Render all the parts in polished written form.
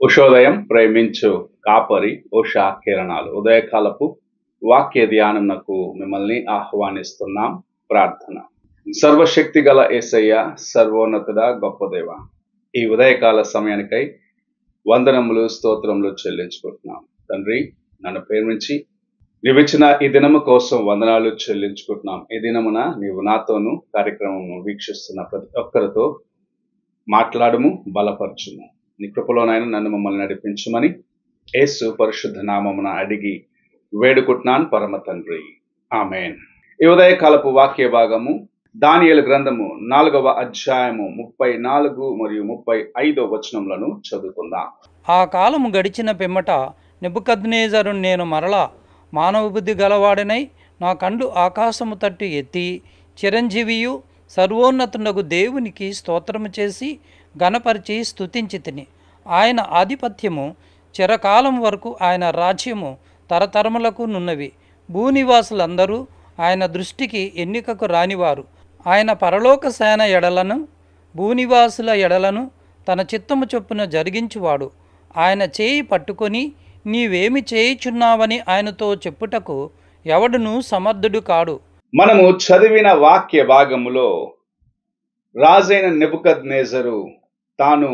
ఉషోదయం ప్రేమించు కాపరి ఉషా కిరణాలు ఉదయకాలపు వాక్య ధ్యానంకు మిమ్మల్ని ఆహ్వానిస్తున్నాం. ప్రార్థన. సర్వశక్తి గల యేసయ్య, సర్వోన్నతుడ, గొప్ప దేవ, ఈ ఉదయకాల సమయానికై వందనములు స్తోత్రములు చెల్లించుకుంటున్నాం. తండ్రి, నన్ను ప్రేమించి నీవిచ్చిన ఈ దినము కోసం వందనాలు చెల్లించుకుంటున్నాం. ఈ దినమున నీవు నాతోనూ కార్యక్రమము వీక్షిస్తున్న ప్రతి ఒక్కరితో మాట్లాడము, బలపరచుము. నీ కృపలోనైనా నన్ను మమ్మల్ని నడిపించమని యేసు పరిశుద్ధ నామమున అడిగి వేడుకుంటున్నాను పరమ తండ్రి, ఆమేన్. ఈ ఉదయకాలపు వాక్య భాగము దానియేలు గ్రంథము 4వ అధ్యాయము 34 మరియు 35 వచనములను చదువుకుందాం. ఆ కాలము గడిచిన పిమ్మట నెబుకద్నెజరు, నేను మరలా మానవ బుద్ధి గలవాడనై నా కండ్లు ఆకాశము తట్టు ఎత్తి చిరంజీవియు సర్వోన్నతునగు దేవునికి స్తోత్రము చేసి ఘనపరిచి స్తుతించి తిని. ఆయన ఆధిపత్యము చిరకాలం వరకు, ఆయన రాజ్యము తరతరములకు నున్నవి. భూనివాసులందరూ ఆయన దృష్టికి ఎన్నికకు రానివారు. ఆయన పరలోక సేన ఎడలను భూనివాసుల ఎడలను తన చిత్తము చొప్పున జరిగించువాడు. ఆయన చేయి పట్టుకొని నీవేమి చేయుచున్నావని ఆయనతో చెప్పుటకు ఎవడును సమర్థుడు కాడు. మనము చదివిన వాక్య భాగములో రాజైన నెబుకద్నెజరు తాను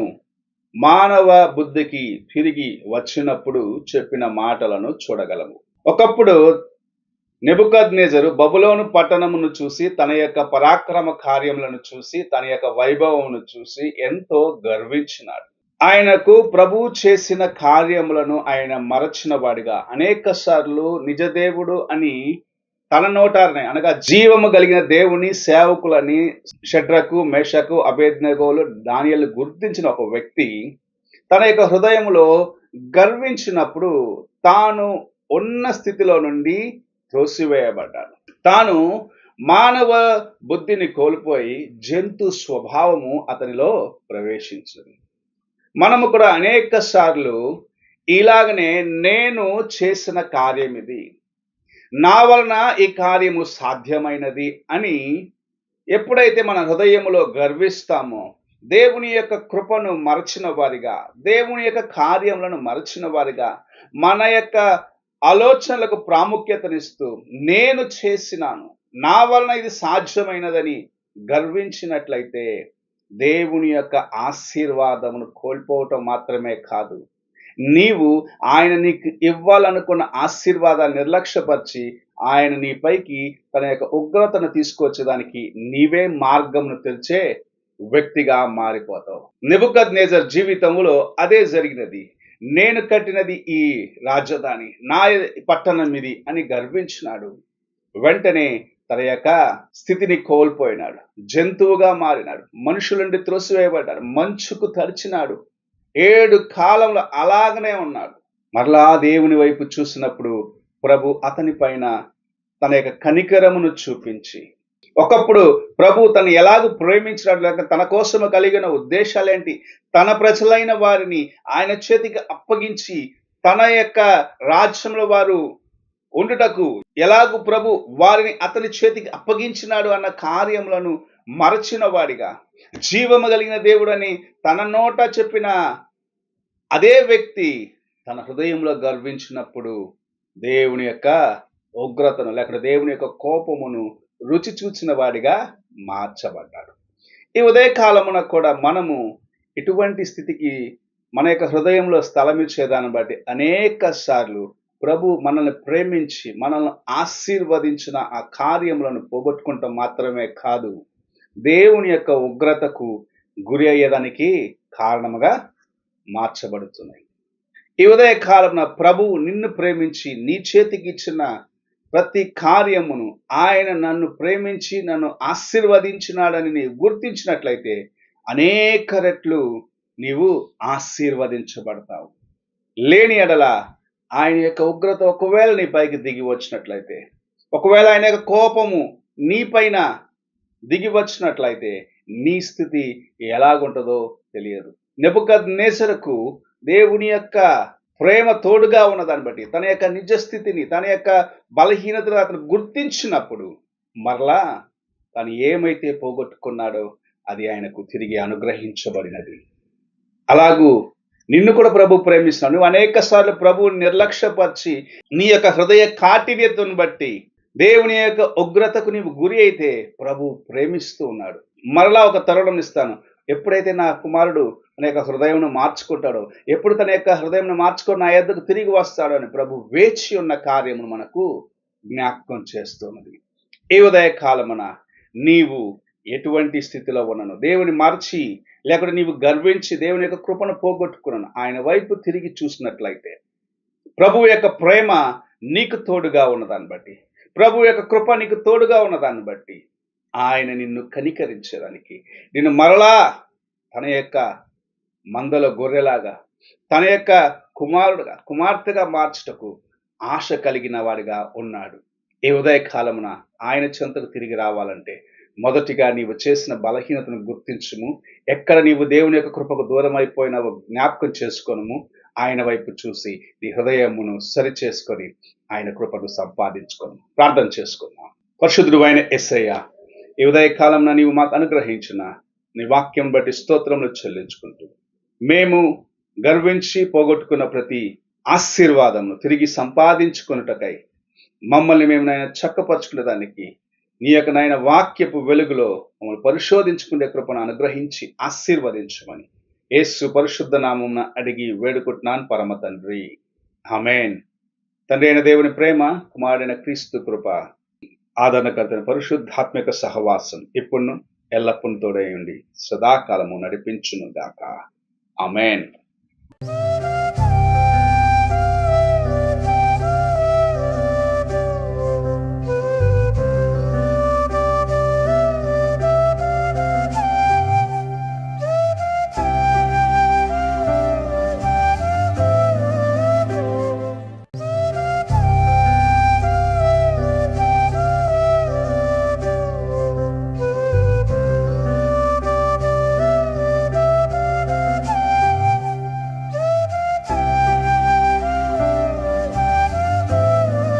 మానవ బుద్ధికి తిరిగి వచ్చినప్పుడు చెప్పిన మాటలను చూడగలము. ఒకప్పుడు నెబుకద్నెజరు బబులోను పట్టణమును చూసి, తన యొక్క పరాక్రమ కార్యములను చూసి, తన యొక్క వైభవమును చూసి ఎంతో గర్వించినాడు. ఆయనకు ప్రభువు చేసిన కార్యములను ఆయన మరచిన వాడిగా, అనేక సార్లు నిజదేవుడు అని తన నోటారనే, అనగా జీవము కలిగిన దేవుని సేవకులని షడ్రకు, మేషకు, అబేద్నెగోలు, దానియేలు గుర్తించిన ఒక వ్యక్తి తన యొక్క హృదయంలో గర్వించినప్పుడు తాను ఉన్న స్థితిలో నుండి త్రోసివేయబడ్డాడు. తాను మానవ బుద్ధిని కోల్పోయి జంతు స్వభావము అతనిలో ప్రవేశించింది. మనము కూడా అనేక సార్లు ఇలాగనే నేను చేసిన కార్యం ఇది, నా వలన ఈ కార్యము సాధ్యమైనది అని ఎప్పుడైతే మన హృదయములో గర్విస్తామో, దేవుని యొక్క కృపను మరచిన వారిగా, దేవుని యొక్క కార్యములను మరచిన వారిగా, మన యొక్క ఆలోచనలకు ప్రాముఖ్యతనిస్తూ నేను చేసినాను, నా వలన ఇది సాధ్యమైనదని గర్వించినట్లయితే దేవుని యొక్క ఆశీర్వాదమును కోల్పోవటం మాత్రమే కాదు, నీవు ఆయన నీకు ఇవ్వాలనుకున్న ఆశీర్వాదాన్ని నిర్లక్ష్యపరిచి ఆయన నీపైకి తన యొక్క ఉగ్రతను తీసుకొచ్చేదానికి నీవే మార్గమును తెరిచే వ్యక్తిగా మారిపోతావు. నెబుకద్నెజర్ జీవితంలో అదే జరిగినది. నేను కట్టినది ఈ రాజధాని, నా పట్టణం ఇది అని గర్వించినాడు. వెంటనే తన యొక్క స్థితిని కోల్పోయినాడు, జంతువుగా మారినాడు, మనుషులుండి త్రోసివేయబడ్డాడు, మంచుకు తడిచినాడు, 7 కాలంలో అలాగనే ఉన్నాడు. మరలా దేవుని వైపు చూసినప్పుడు ప్రభు అతని పైన తన యొక్క కనికరమును చూపించి, ఒకప్పుడు ప్రభు తను ఎలాగూ ప్రేమించినట్లు, లేక తన కోసము కలిగిన ఉద్దేశాలేంటి, తన ప్రజలైన వారిని ఆయన చేతికి అప్పగించి తన యొక్క రాజ్యంలో వారు ఉండుటకు ఎలాగూ ప్రభు వారిని అతని చేతికి అప్పగించినాడు అన్న కార్యములను మరచిన వాడిగా, జీవము కలిగిన దేవుడని తన నోట చెప్పిన అదే వ్యక్తి తన హృదయంలో గర్వించినప్పుడు దేవుని యొక్క ఉగ్రతను, లేక దేవుని యొక్క కోపమును రుచి చూచిన వాడిగా మార్చబడ్డాడు. ఈ ఉదయకాలమున కూడా మనము ఇటువంటి స్థితికి మన యొక్క హృదయంలో స్థలం ఇచ్చేదాన్ని బట్టి అనేక సార్లు ప్రభు మనల్ని ప్రేమించి మనల్ని ఆశీర్వదించిన ఆ కార్యములను పోగొట్టుకుంటాం మాత్రమే కాదు, దేవుని యొక్క ఉగ్రతకు గురి అయ్యేదానికి కారణముగా మార్చబడుతున్నాయి. ఈ ఉదయకాలమున ప్రభువు నిన్ను ప్రేమించి నీ చేతికి ఇచ్చిన ప్రతి కార్యమును, ఆయన నన్ను ప్రేమించి నన్ను ఆశీర్వదించినాడని నీవు గుర్తించినట్లయితే అనేక రెట్లు నీవు ఆశీర్వదించబడతావు. లేని ఎడల ఆయన యొక్క ఉగ్రత ఒకవేళ నీ పైకి దిగి వచ్చినట్లయితే, ఒకవేళ ఆయన యొక్క కోపము నీ పైన దిగి వచ్చినట్లయితే నీ స్థితి ఎలాగుంటుందో తెలియదు. నెబుకద్నెజరుకు దేవుని యొక్క ప్రేమ తోడుగా ఉన్నదాన్ని బట్టి తన యొక్క నిజస్థితిని, తన యొక్క బలహీనతను అతను గుర్తించినప్పుడు మరలా తను ఏమైతే పోగొట్టుకున్నాడో అది ఆయనకు తిరిగి అనుగ్రహించబడినది. అలాగూ నిన్ను కూడా ప్రభు ప్రేమిస్తున్నాడు. నువ్వు అనేక సార్లు ప్రభువుని నిర్లక్ష్యపరిచి నీ యొక్క హృదయ కాఠిన్యతను బట్టి దేవుని యొక్క ఉగ్రతకు నీవు గురి అయితే ప్రభు ప్రేమిస్తూ ఉన్నాడు. మరలా ఒక తరుణం ఇస్తాను. ఎప్పుడైతే నా కుమారుడు తన యొక్క హృదయం మార్చుకుంటాడో, ఎప్పుడు తన యొక్క హృదయం మార్చుకొని నా యొద్దకు తిరిగి వస్తాడో అని ప్రభు వేచి ఉన్న కార్యమును మనకు జ్ఞాపకం చేస్తున్నది. ఈ ఉదయ కాలమున నీవు ఎటువంటి స్థితిలో ఉన్నాను, దేవుని మరచి లేకుంటే నీవు గర్వించి దేవుని యొక్క కృపను పోగొట్టుకున్నాను, ఆయన వైపు తిరిగి చూసినట్లయితే ప్రభు యొక్క ప్రేమ నీకు తోడుగా ఉన్నదాన్ని బట్టి, ప్రభు యొక్క కృప నీకు తోడుగా ఉన్నదాన్ని బట్టి ఆయన నిన్ను కనికరించేదానికి, నిన్ను మరలా తన యొక్క మందల గొర్రెలాగా, తన యొక్క కుమారుడుగా కుమార్తెగా మార్చుటకు ఆశ కలిగిన వాడిగా ఉన్నాడు. ఈ ఉదయ కాలమున ఆయన చెంతకు తిరిగి రావాలంటే మొదటిగా నీవు చేసిన బలహీనతను గుర్తించుము. ఎక్కడ నీవు దేవుని యొక్క కృపకు దూరం అయిపోయినావో జ్ఞాపకం చేసుకొనుము. ఆయన వైపు చూసి నీ హృదయమును సరి చేసుకొని ఆయన కృపను సంపాదించుకొను. ప్రార్థన చేసుకుందాం. పరిశుద్ధుడు అయిన యేసయ్య, ఈ ఉదయ కాలంలో నీవు మాకు అనుగ్రహించిన నీ వాక్యం బట్టి స్తోత్రములు చెల్లించుకుంటూ, మేము గర్వించి పోగొట్టుకున్న ప్రతి ఆశీర్వాదమును తిరిగి సంపాదించుకొనుటకై మమ్మల్ని మేము నాయన చక్కపరుచుకునే దానికి నీ యొక్క నాయన వాక్యపు వెలుగులో మమ్మల్ని పరిశోధించుకునే కృపను అనుగ్రహించి ఆశీర్వదించమని యేసు పరిశుద్ధ నామమున అడిగి వేడుకుంటున్నాను పరమ తండ్రి, ఆమేన్. తండ్రి అయిన దేవుని ప్రేమ, కుమారుడైన క్రీస్తు కృప, ఆదరణకర్తైన పరిశుద్ధాత్మిక సహవాసం ఇప్పుడు ఎల్లప్పుడూ తోడై ఉండి సదాకాలము నడిపించును గాక. ఆమేన్.